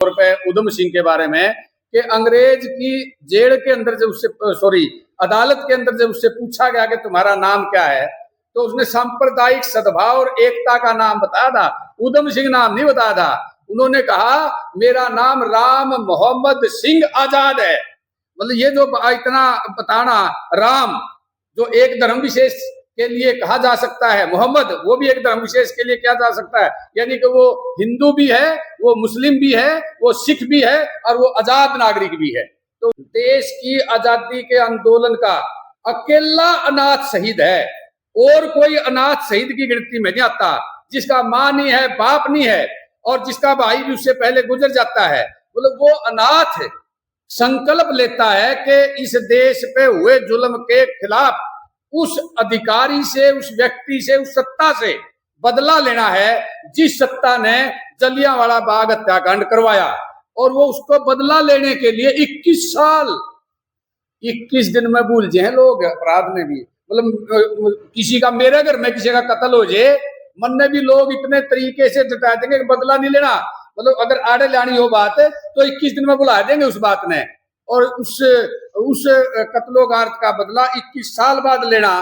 तौर पे उधम सिंह के बारे में कि अंग्रेज की जेल के अंदर जब उससे अदालत के अंदर जब उससे पूछा गया कि तुम्हारा नाम क्या है, तो उसने सांप्रदायिक सद्भाव और एकता का नाम बताया था, उधम सिंह नाम नहीं बताया था। उन्होंने कहा मेरा नाम राम मोहम्मद सिंह आजाद है। मतलब ये जो इतना बताना, राम जो एक धर्म विशेष के लिए कहा जा सकता है, मोहम्मद वो भी एक धर्म विशेष के लिए किया जा सकता है, यानी कि वो हिंदू भी है, वो मुस्लिम भी है, वो सिख भी है और वो आजाद नागरिक भी है। तो देश की आजादी के आंदोलन का अकेला अनाथ शहीद है, और कोई अनाथ शहीद की गिनती में नहीं आता, जिसका माँ नहीं है, बाप नहीं है और जिसका भाई भी उससे पहले गुजर जाता है। मतलब वो अनाथ संकल्प लेता है कि इस देश पे हुए जुल्म के खिलाफ उस अधिकारी से, उस व्यक्ति से, उस सत्ता से बदला लेना है जिस सत्ता ने जलियांवाला बाग हत्याकांड करवाया। और वो उसको बदला लेने के लिए 21 साल 21 दिन में भूल जाए लोग अपराध में भी। मतलब किसी का, मेरे घर में किसी का कत्ल हो जाए, मन में भी लोग इतने तरीके से जता देंगे कि बदला नहीं लेना। मतलब अगर आड़े लानी हो बात तो 21 दिन में बुला देंगे उस बात ने, और उस कत्लोगार्थ का बदला 21 साल बाद लेना,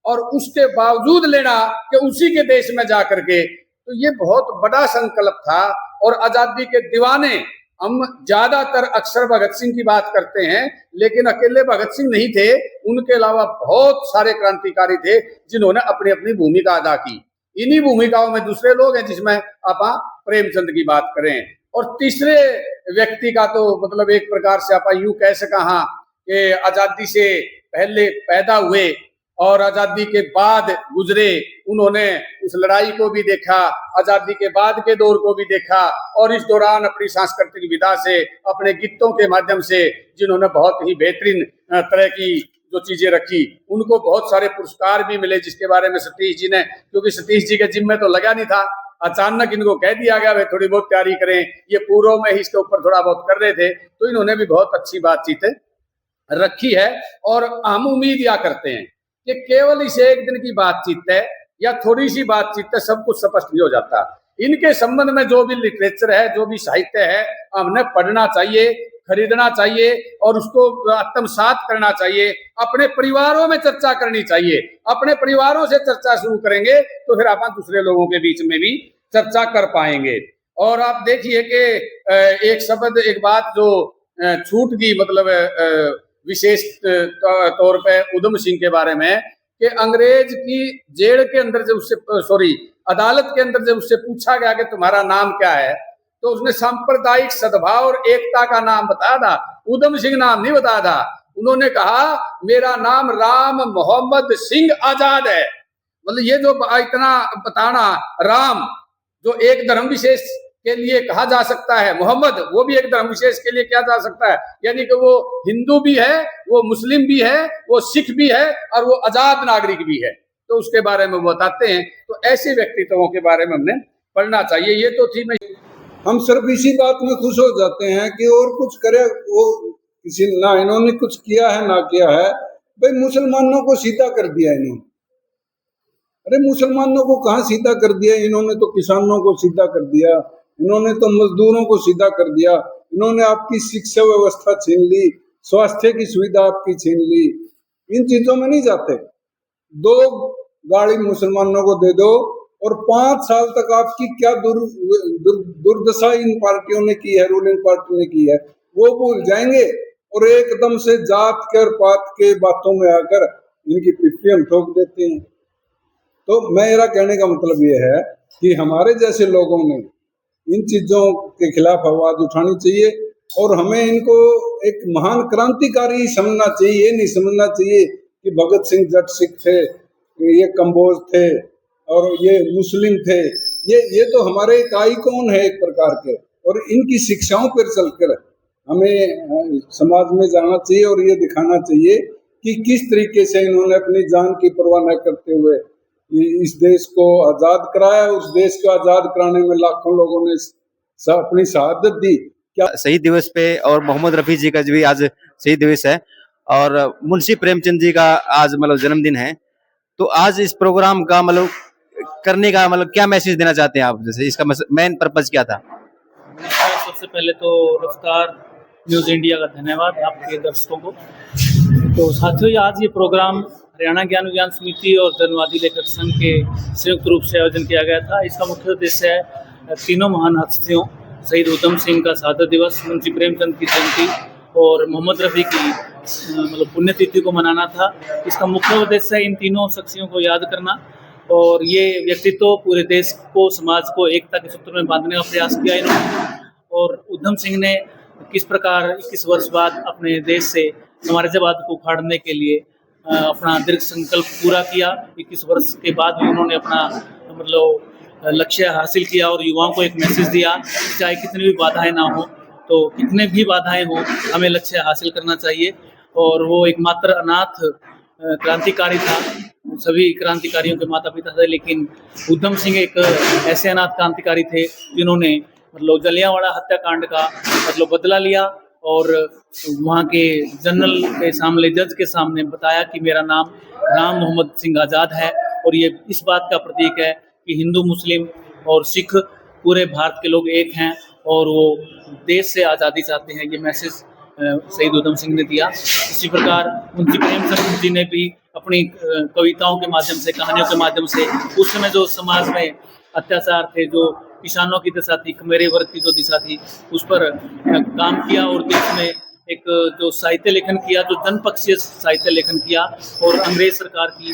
और उसके बावजूद लेना कि उसी के देश में जाकर के। तो ये बहुत बड़ा संकल्प था। और आजादी के दीवाने हम ज्यादातर अक्सर भगत सिंह की बात करते हैं, लेकिन अकेले भगत सिंह नहीं थे, उनके अलावा बहुत सारे क्रांतिकारी थे जिन्होंने अपनी अपनी भूमिका अदा की। इन्हीं भूमिकाओं में दूसरे लोग हैं, जिसमें आप प्रेमचंद की बात करें। और तीसरे व्यक्ति का तो मतलब एक प्रकार से आप यूं कह सका कि आजादी से पहले पैदा हुए और आजादी के बाद गुजरे, उन्होंने उस लड़ाई को भी देखा, आजादी के बाद के दौर को भी देखा, और इस दौरान अपनी सांस्कृतिक विधा से, अपने गीतों के माध्यम से जिन्होंने बहुत ही बेहतरीन तरह की जो चीजें रखी, उनको बहुत सारे पुरस्कार भी मिले, जिसके बारे में सतीश जी ने, क्योंकि सतीश जी के जिम्मे तो लगा नहीं था, अचानक इनको कह दिया गया वे थोड़ी बहुत तैयारी करें, ये पूर्व में ही इसके ऊपर थोड़ा बहुत कर रहे थे, तो इन्होंने भी बहुत अच्छी बातचीत रखी है। और हम उम्मीद या करते हैं कि केवल इस एक दिन की बातचीत है या थोड़ी सी बातचीत है सब कुछ स्पष्ट नहीं हो जाता। इनके संबंध में जो भी लिटरेचर है, जो भी साहित्य है, हमने पढ़ना चाहिए, खरीदना चाहिए और उसको आत्मसात करना चाहिए, अपने परिवारों में चर्चा करनी चाहिए। अपने परिवारों से चर्चा शुरू करेंगे तो फिर आप दूसरे लोगों के बीच में भी चर्चा कर पाएंगे। और आप देखिए कि एक शब्द, एक बात जो छूट गई, मतलब विशेष तौर पे उधम सिंह के बारे में, कि अंग्रेज की जेल के अंदर जब उससे अदालत के अंदर जब उससे पूछा गया कि तुम्हारा नाम क्या है, तो उसने सांप्रदायिक सद्भाव और एकता का नाम बताया था, उधम सिंह नाम नहीं बताया था। उन्होंने कहा मेरा नाम राम मोहम्मद सिंह आजाद है। मतलब ये जो इतना बताना, राम जो एक धर्म विशेष के लिए कहा जा सकता है, मोहम्मद वो भी एक धर्म विशेष के लिए किया जा सकता है, यानी कि वो हिंदू भी है, वो मुस्लिम भी है, वो सिख भी है और वो आजाद नागरिक भी है। तो उसके बारे में बताते हैं। तो ऐसे व्यक्तित्वों के बारे में हमने पढ़ना चाहिए। ये तो थी। मैं हम सिर्फ इसी बात में खुश हो जाते हैं कि और कुछ करे वो किसी, ना इन्होंने कुछ किया है ना किया है। भाई मुसलमानों को सीधा कर दिया इन्होंने। अरे मुसलमानों को कहाँ सीधा कर दिया इन्होंने? तो किसानों को सीधा कर दिया, इन्होंने तो मजदूरों को सीधा कर दिया, इन्होंने आपकी शिक्षा व्यवस्था छीन ली, स्वास्थ्य की सुविधा आपकी छीन ली। इन चीजों में नहीं जाते। 2 गाड़ी मुसलमानों को दे दो और 5 साल तक आपकी क्या दुर्दशा इन पार्टियों ने की है, रूलिंग पार्टी ने की है, वो भूल जाएंगे और एकदम से जात के और पात के बातों में आकर इनकी पिट्ठी हम ठोक देते हैं। तो मेरा कहने का मतलब ये है कि हमारे जैसे लोगों ने इन चीजों के खिलाफ आवाज उठानी चाहिए और हमें इनको एक महान क्रांतिकारी समझना चाहिए। ये नहीं समझना चाहिए कि भगत सिंह जट सिख थे, ये कंबोज थे और ये मुस्लिम थे। ये तो हमारे एक आइकॉन है एक प्रकार के, और इनकी शिक्षाओं पर चलकर हमें समाज में जाना चाहिए और ये दिखाना चाहिए कि किस तरीके से इन्होंने अपनी जान की परवाह न करते हुए इस देश को आजाद कराया। उस देश को आजाद कराने में लाखों लोगों ने अपनी शहादत दी। क्या शहीद दिवस पे, और मोहम्मद रफी जी का भी आज शहीद दिवस है और मुंशी प्रेमचंद जी का आज मतलब जन्मदिन है। तो आज इस प्रोग्राम का मतलब करने का मतलब क्या मैसेज देना चाहते हैं आप? जैसे इसका मेन पर्पज क्या था? सबसे पहले तो रफ्तार न्यूज़ इंडिया का धन्यवाद आपके दर्शकों को। तो साथियों, आज ये प्रोग्राम हरियाणा ज्ञान विज्ञान समिति और जनवादी लेखक संघ के संयुक्त रूप से आयोजन किया गया था। इसका मुख्य उद्देश्य है तीनों महान हस्तियों शहीद उधम सिंह का शहादत दिवस, मुंशी प्रेमचंद की जयंती और मोहम्मद रफ़ी की मतलब पुण्यतिथि को मनाना था। इसका मुख्य उद्देश्य है इन तीनों शख्सियों को याद करना और ये व्यक्तित्व पूरे देश को, समाज को एकता के सूत्र में बांधने का प्रयास किया इन्होंने। और उधम सिंह ने किस प्रकार 21 वर्ष बाद अपने देश से साम्राज्यवाद को उखाड़ने के लिए अपना दृढ़ संकल्प पूरा किया। 21 वर्ष के बाद भी उन्होंने अपना मतलब लक्ष्य हासिल किया और युवाओं को एक मैसेज दिया, चाहे कितनी भी बाधाएं ना हो, तो कितने भी बाधाएं हो, हमें लक्ष्य हासिल करना चाहिए। और वो एकमात्र अनाथ क्रांतिकारी था, सभी क्रांतिकारियों के माता पिता थे, लेकिन उधम सिंह एक ऐसे अनाथ क्रांतिकारी थे जिन्होंने मतलब जलियांवाला हत्याकांड का मतलब बदला लिया और वहाँ के जनरल के सामने, जज के सामने बताया कि मेरा नाम राम मोहम्मद सिंह आज़ाद है। और ये इस बात का प्रतीक है कि हिंदू, मुस्लिम और सिख पूरे भारत के लोग एक हैं और वो देश से आज़ादी चाहते हैं। ये मैसेज शहीद उधम सिंह ने दिया। इसी प्रकार मुंशी प्रेमचंद जी ने भी अपनी कविताओं के माध्यम से, कहानियों के माध्यम से उस समय जो समाज में अत्याचार थे, जो किसानों की दशा थी, कमेरे वर्ग की जो दिशा थी, उस पर काम किया और देश में एक जो साहित्य लेखन किया, जो जनपक्षीय साहित्य लेखन किया और अंग्रेज सरकार की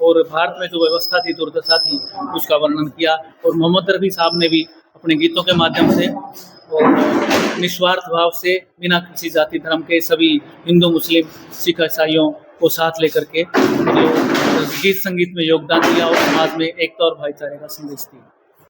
और भारत में जो व्यवस्था थी, दुर्दशा थी, उसका वर्णन किया। और मोहम्मद रफ़ी साहब ने भी अपने गीतों के माध्यम से और निस्वार्थ भाव से बिना किसी जाति धर्म के सभी हिंदू, मुस्लिम, सिख, ईसाइयों को साथ लेकर के गीत संगीत में योगदान दिया और समाज में एकता और भाईचारे का संदेश दिया।